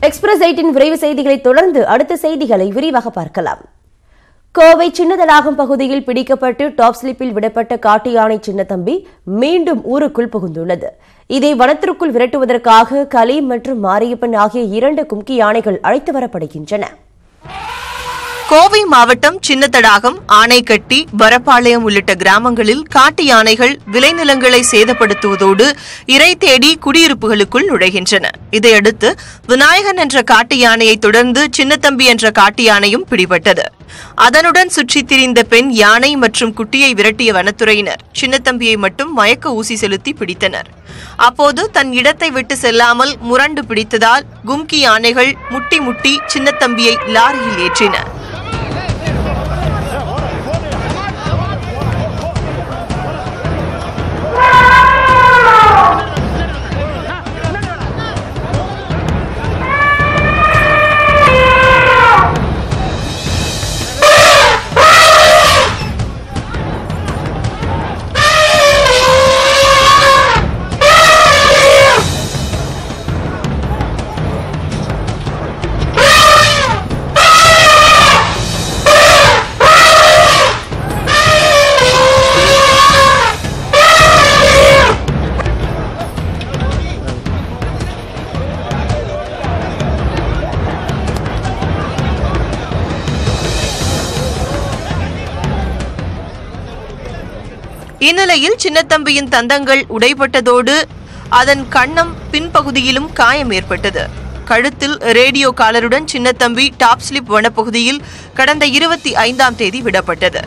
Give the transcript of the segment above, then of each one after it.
Express 8 விரைவு செய்திகளை தொடர்ந்து அடுத்த செய்திகளை விரிவாக பார்க்கலாம். கோவை சின்னதடாகம் பகுதியில் பிடிக்கப்பட்டு டாப் ஸ்லிப்பில் விடப்பட்ட காட்டு யானை சின்னத்தம்பி மீண்டும் ஊருக்குள் புகுந்துள்ளது. இதை வனத்திற்குள் விரட்டுவதற்காக கலீம் மற்றும் மாரியப்பன் ஆகிய 2 கும்கி யானைகள் அழைத்து வரப்படுகின்றன. கோவை மாவட்டம் சின்னதடாகம், ஆனைக்கட்டி, வரப்பாளையம் உள்ளிட்ட கிராமங்களில் காட்டு யானைகள் விளைநிலங்களை சேதப்படுத்துவதோடு இரை தேடி குடியிருப்புகளுக்குள் நுழைகின்றன. இதையடுத்து விநாயகன் என்ற காட்டு யானையை தொடர்ந்து சின்னத்தம்பி என்ற காட்டு யானையும் பிடிபட்டது. அதனுடன் சுற்றித் திரிந்த பெண் யானை மற்றும் குட்டியை விரட்டிய வனத்துறையினர் சின்னத்தம்பியை மட்டும் மயக்க ஊசி செலுத்தி பிடித்தனர். அப்போது தன் இடத்தை விட்டு செல்லாமல் முரண்டு பிடித்ததால் கும்கி யானைகள் முட்டி முட்டி சின்னத்தம்பியை லாரியில் ஏற்றின. இந்நிலையில் சின்னத்தம்பியின் தந்தங்கள் உடைபட்டதோடு அதன் கன்னம் பின்பகுதியிலும் காயம் ஏற்பட்டது. கழுத்தில் ரேடியோ காலருடன் சின்னத்தம்பி டாப் ஸ்லிப் வனப்பகுதியில் கடந்த 25ஆம் தேதி விடப்பட்டது.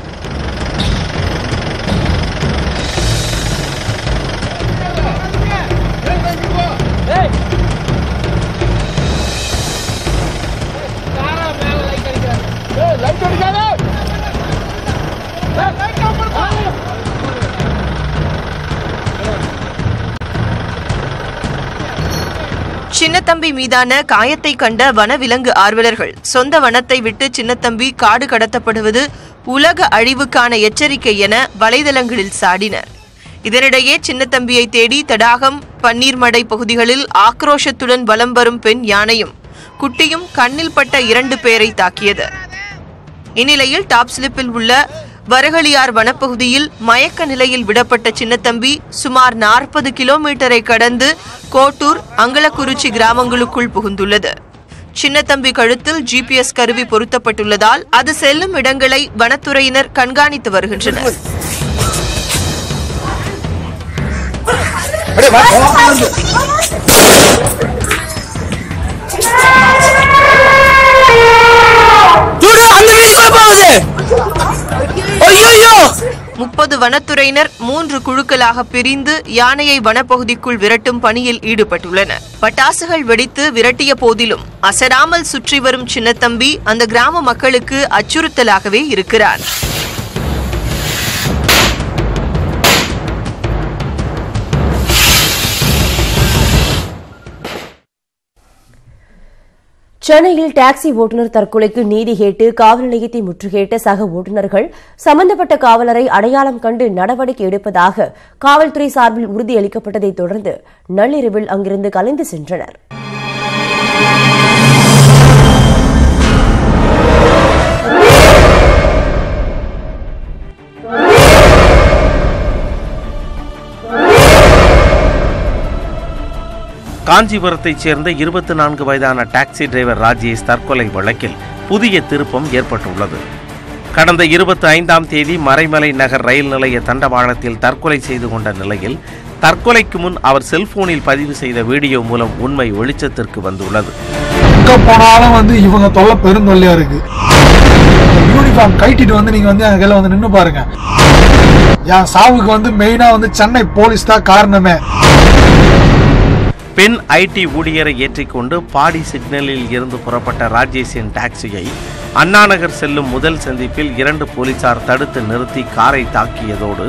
சின்னத்தம்பி மீதான காயத்தை கண்ட வனவிலங்கு ஆர்வலர்கள் சொந்த வனத்தை விட்டு சின்னத்தம்பி காடு கடத்தப்படுவது உலக அழிவுக்கான எச்சரிக்கை என வலைதளங்களில் சாடினர். இதனிடையே சின்னத்தம்பியை தேடி தடாகம், பன்னீர்மடை பகுதிகளில் ஆக்ரோஷத்துடன் வலம் வரும் பெண் யானையும் குட்டியும் கண்ணில் பட்ட 2 பேரை தாக்கியது. இந்நிலையில் டாப் ஸ்லிப்பில் உள்ள வரகளியார் வனப்பகுதியில் மயக்க நிலையில் விடப்பட்ட சின்னத்தம்பி சுமார் 40 கிலோமீட்டரை கடந்து கோட்டூர், அங்கலக்குறிச்சி கிராமங்களுக்குள் புகுந்துள்ளது. சின்னத்தம்பி கழுத்தில் GPS கருவி பொருத்தப்பட்டுள்ளதால் அது செல்லும் இடங்களை வனத்துறையினர் கண்காணித்து வருகின்றனர். வனத்துறையினர் 3 குழுக்களாக பிரிந்து யானையை வனப்பகுதிக்குள் விரட்டும் பணியில் ஈடுபட்டுள்ளனர். பட்டாசுகள் வெடித்து விரட்டிய போதிலும் அசராமல் சுற்றி வரும் சின்னத்தம்பி அந்த கிராம மக்களுக்கு அச்சுறுத்தலாகவே இருக்கிறார். சென்னையில் டாக்ஸி ஓட்டுநர் தற்கொலைக்கு நீதி கேட்டு காவல் நிலையத்தை முற்றுகையிட்ட சக ஓட்டுநர்கள் சம்பந்தப்பட்ட காவலரை அடையாளம் கண்டு நடவடிக்கை எடுப்பதாக காவல்துறை சார்பில் உறுதியளிக்கப்பட்டதைத் தொடர்ந்து நள்ளிரவில் அங்கிருந்து கலைந்து சென்றனர். காஞ்சிபுரத்தைச் சேர்ந்த 24 வயதான டாக்ஸி டிரைவர் ராஜேஷ் தற்கொலை வழக்கில் புதிய திருப்பம் ஏற்பட்டுள்ளது. கடந்த 25ஆம் தேதி மறைமலை நகர் ரயில் நிலைய தண்டவாளத்தில் தற்கொலை செய்து கொண்ட நிலையில் தற்கொலைக்கு முன் அவர் செல்போனில் பதிவு செய்த வீடியோ மூலம் உண்மை வெளிச்சத்திற்கு வந்துள்ளது. போனாலும் இவங்க தொல்லை பெருந்தொல்லையா இருக்கு. யூனிஃபார்ம் கைட்டிட்டு நீங்க என் கையில நின்று பாருங்க. என் சாவுக்கு மெயினா சென்னை போலீஸ் தான் காரணமே. பெண் ஐடி ஊழியரை ஏற்றிக்கொண்டு பாடி சிக்னலில் இருந்து புறப்பட்ட ராஜேஷின் டாக்ஸியை அண்ணாநகர் செல்லும் முதல் சந்திப்பில் 2 போலீசார் தடுத்து நிறுத்தி காரை தாக்கியதோடு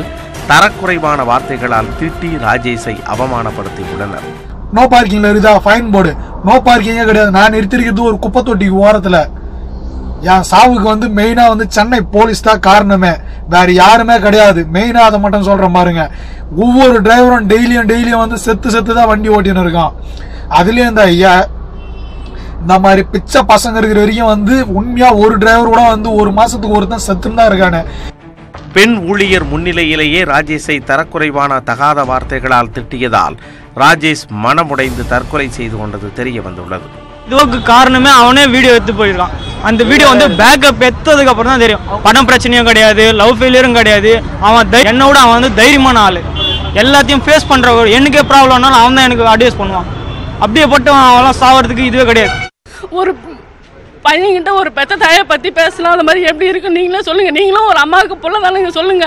தரக்குறைவான வார்த்தைகளால் திட்டி ராஜேஷை அவமானப்படுத்தியுள்ளனர். நோ பார்க்கிங்ல இருக்குதா ஃபைன் போர்டு? நோ பார்க்கிங்கே கிடையாது. நான் நிறுத்திருக்கிறது ஒரு குப்பை தொட்டி ஓரத்துல. என் சாவுக்கு மெயினா சென்னை போலீஸ் தான் காரணமே, வேற யாருமே கிடையாது. மெயினா அதை மட்டும் சொல்ற பாருங்க. ஒவ்வொரு டிரைவரும் டெய்லியும் செத்து தான் வண்டி ஓட்டின்னு இருக்கான். அதுலயும் இந்த இந்த மாதிரி பிச்சை பசங்க இருக்கிற வரைக்கும் வந்து உண்மையா ஒரு டிரைவர் கூட வந்து ஒரு மாசத்துக்கு ஒருத்தன் செத்துன்னு தான் இருக்கானே. பெண் ஊழியர் முன்னிலையிலேயே ராஜேஷை தரக்குறைவான தகாத வார்த்தைகளால் திட்டியதால் ராஜேஷ் மனமுடைந்து தற்கொலை செய்து கொண்டது தெரிய வந்துள்ளது. இதுக்கு காரணமே அவனே வீடியோ எடுத்து போயிருக்கான். அந்த வீடியோ வந்து பேக்கப் எடுத்ததுக்கு அப்புறம் தான் தெரியும். பணம் பிரச்சனையும் கிடையாது, லவ் ஃபெயிலியரும் கிடையாது. அவன் என்னோட அவன் வந்து தைரியமான ஆளு. எல்லாத்தையும் ஃபேஸ் பண்ற எனக்கே ப்ராப்ளம்னாலும் அவன் தான் எனக்கு அட்வைஸ் பண்ணுவான். அப்படியே போட்டு அவெல்லாம் சாவறதுக்கு இதுவே கிடையாது. ஒரு பையன்கிட்ட ஒரு பெத்த தாயை பத்தி பேசலாம், அந்த மாதிரி எப்படி இருக்கு நீங்களே சொல்லுங்க. நீங்களும் ஒரு அம்மாவுக்கு புள்ள தானே சொல்லுங்க.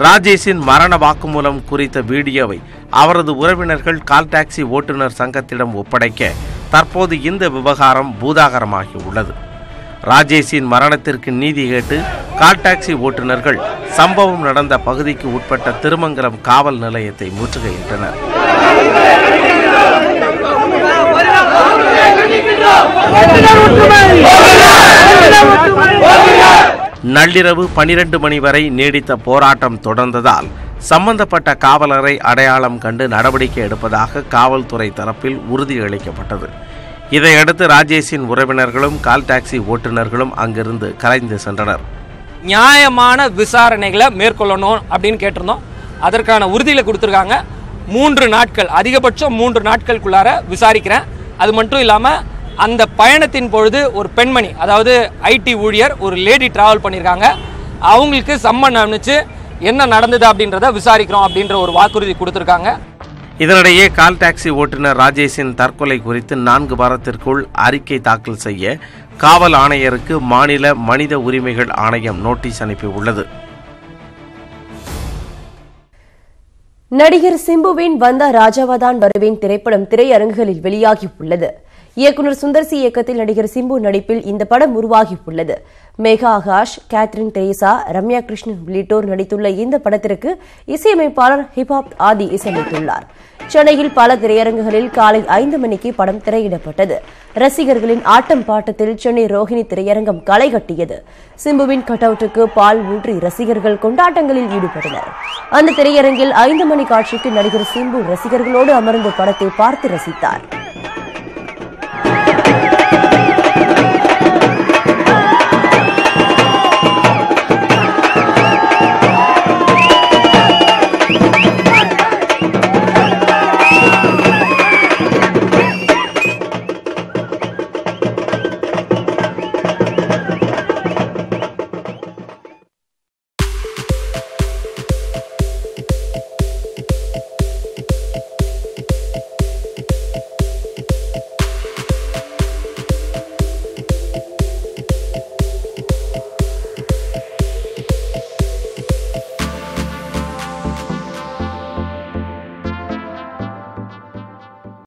ராஜேஷின் மரண வாக்குமூலம் குறித்த வீடியோவை அவரது உறவினர்கள் கால் டாக்ஸி ஓட்டுநர் சங்கத்திடம் ஒப்படைக்க தற்போது இந்த விவகாரம் பூதாகரமாகி உள்ளது. ராஜேஷின் மரணத்திற்கு நீதி கேட்டு கால் டாக்ஸி ஓட்டுநர்கள் சம்பவம் நடந்த பகுதிக்கு உட்பட்ட திருமங்கலம் காவல் நிலையத்தை முற்றுகையிட்டனர். நள்ளிரவு 12 மணி வரை நீடித்த போராட்டம் தொடர்ந்ததால் சம்பந்தப்பட்ட காவலரை அடையாளம் கண்டு நடவடிக்கை எடுப்பதாக காவல்துறை தரப்பில் உறுதியளிக்கப்பட்டது. இதையடுத்து ராஜேஷின் உறவினர்களும் கால் டாக்ஸி ஓட்டுநர்களும் அங்கிருந்து கலைந்து சென்றனர். நியாயமான விசாரணைகளை மேற்கொள்ளணும் அப்படின்னு கேட்டிருந்தோம். அதற்கான உறுதிகளை கொடுத்துருக்காங்க. 3 நாட்கள், அதிகபட்சம் 3 நாட்களுக்குள்ளார விசாரிக்கிறேன். அது மட்டும் இல்லாமல் அந்த பயணத்தின் பொழுது ஒரு பெண்மணி, அதாவது ஐடி ஊழியர், ஒரு லேடி டிராவல் பண்ணியிருக்காங்க. அவங்களுக்கு சம்மன் அனுப்பிச்சு என்ன நடந்தது அப்படின்றத விசாரிக்கிறோம் அப்படின்ற ஒரு வாக்குறுதி கொடுத்துருக்காங்க. இதனிடையே கால் டாக்ஸி ஓட்டுநர் ராஜேஷின் தற்கொலை குறித்து 4 வாரத்திற்குள் அறிக்கை தாக்கல் செய்ய காவல் ஆணையருக்கு மாநில மனித உரிமைகள் ஆணையம் நோட்டீஸ் அனுப்பியுள்ளது. நடிகர் சிம்புவின் வந்தா ராஜாவாதான் வருவேன் திரைப்படம் திரையரங்குகளில் வெளியாகியுள்ளது. இயக்குநர் சுந்தர்சி இயக்கத்தில் நடிகர் சிம்பு நடிப்பில் இந்த படம் உருவாகியுள்ளது. மேகா ஆகாஷ், கேத்ரின் தெரேசா, ரம்யா கிருஷ்ணன் உள்ளிட்டோர் நடித்துள்ள இந்த படத்திற்கு இசையமைப்பாளர் ஹிப்ஹாப் ஆதி இசையமைத்துள்ளார். சென்னையில் பல திரையரங்குகளில் காலை 5 மணிக்கு படம் திரையிடப்பட்டது. ரசிகர்களின் ஆட்டம் பாட்டத்தில் சென்னை ரோஹிணி திரையரங்கம் களை கட்டியது. சிம்புவின் கட் அவுட்டுக்கு பால் ஊற்றி ரசிகர்கள் கொண்டாட்டங்களில் ஈடுபட்டனர். அந்த திரையரங்கில் 5 மணி காட்சிக்கு நடிகர் சிம்பு ரசிகர்களோடு அமர்ந்து படத்தை பார்த்து ரசித்தார்.